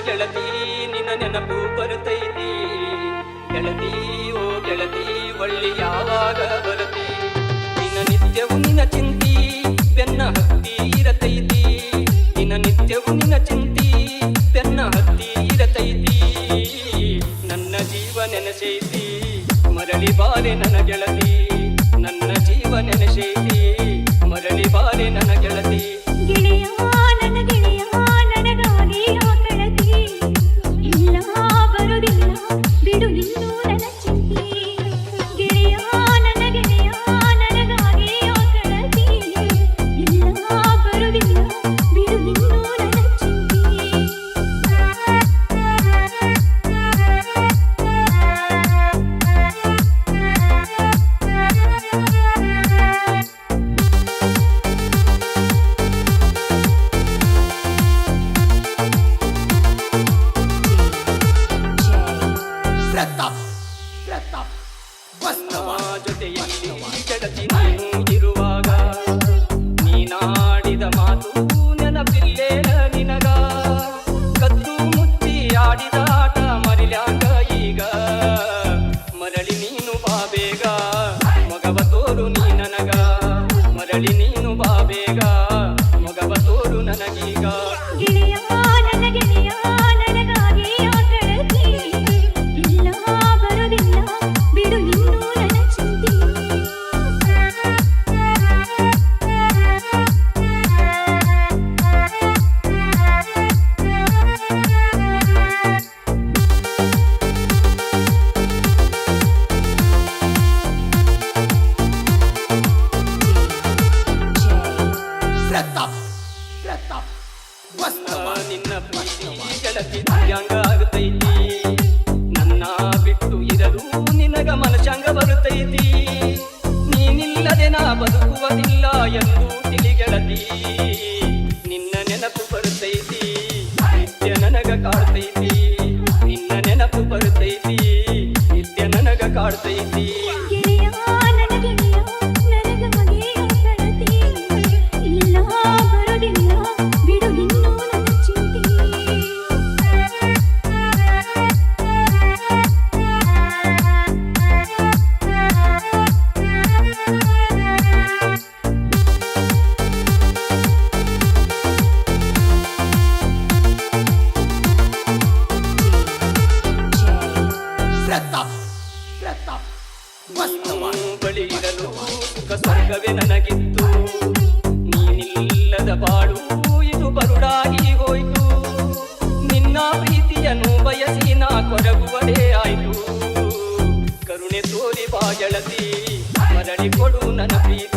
ಗೆಳತಿ ನಿನ್ನ ನೆನಪು ಬರುತ್ತೈತಿ ಗೆಳತಿ ಓ ಗೆಳತಿ ಒಳ್ಳಿ ಯಾವಾಗ ಬರುತ್ತಿ ನಿನ್ನ ನಿತ್ಯವು ನಿನ್ನ ಚಿಂತಿ ಬೆನ್ನ ಹತ್ತಿ ಇರತೈತಿ ನಿನ್ನ ನಿತ್ಯವು ನಿನ್ನ ಚಿಂತಿ ಬೆನ್ನ ಹತ್ತಿ ಇರತೈತಿ ನನ್ನ ಜೀವ ನೆನಸೈತಿ ಮರಳಿ ಬಾರೆ ನನ್ನ ಗೆಳತಿ ನನ್ನ ಜೀವ ನೆನಸೈತಿ ಮರಳಿ ಬಾರೆ ನನ್ನ ಗೆಳತಿ ಜೊತೆಯಲ್ಲಿ ಗೆಳತಿ ನೀನು ಇರುವಾಗ ನೀನಾಡಿದ ಮಾತು ನೆನಪಿಲ್ಲೇನ ನಿನಗ ಕದ್ದು ಮುಚ್ಚಿ ಆಡಿದ ಆಟ ಮರಿಲ್ಯಾಂಗ ಈಗ ಮರಳಿ ನೀನು ಬಾಬೇಗ ಮಗವ ತೋರು ನೀ ನನಗ ಮರಳಿ ನೀನು ಬಾಬೇಗ ಮಗವ ತೋರು ನನಗೀಗ ನಿನ್ನ ಪ್ರೀತಿ ಗೆಳತಿ ಹ್ಯಾಂಗ ಆಗುತ್ತೈತಿ ನನ್ನ ಬಿಟ್ಟು ಇರಲು ನಿನಗ ಮನಸ್ಸಂಗ ಬರುತ್ತೈತಿ ನೀನಿಲ್ಲದೆ ನಾ ಬದುಕುವುದಿಲ್ಲ ಎಂದು ತಿಳಿ ಗೆಳತಿ ನಿನ್ನ ನೆನಪು ಬರುತ್ತೈತಿ ನಿತ್ಯ ನನಗ ಕಾಡ್ತೈತಿ ನಿನ್ನ ನೆನಪು ಬರುತ್ತೈತಿ ನಿತ್ಯ ನನಗ ಕಾಡ್ತೈತಿ ಬಳಿ ಇರಲು ಸುಖ ಸ್ವರ್ಗವೇ ನನಗಿತ್ತು ನೀನಿಲ್ಲದ ಬಾಳು ಇದು ಬರುಡಾಗಿ ಹೋಯ್ತು ನಿನ್ನ ಪ್ರೀತಿಯನ್ನು ಬಯಸಿ ನಾ ಕೊರಗುವುದೇ ಆಯ್ತು ಕರುಣೆ ತೋರಿ ಬಾ ಗೆಳತಿ ಮರಳಿ ಕೊಡು ನನ್ನ ಪ್ರೀತಿ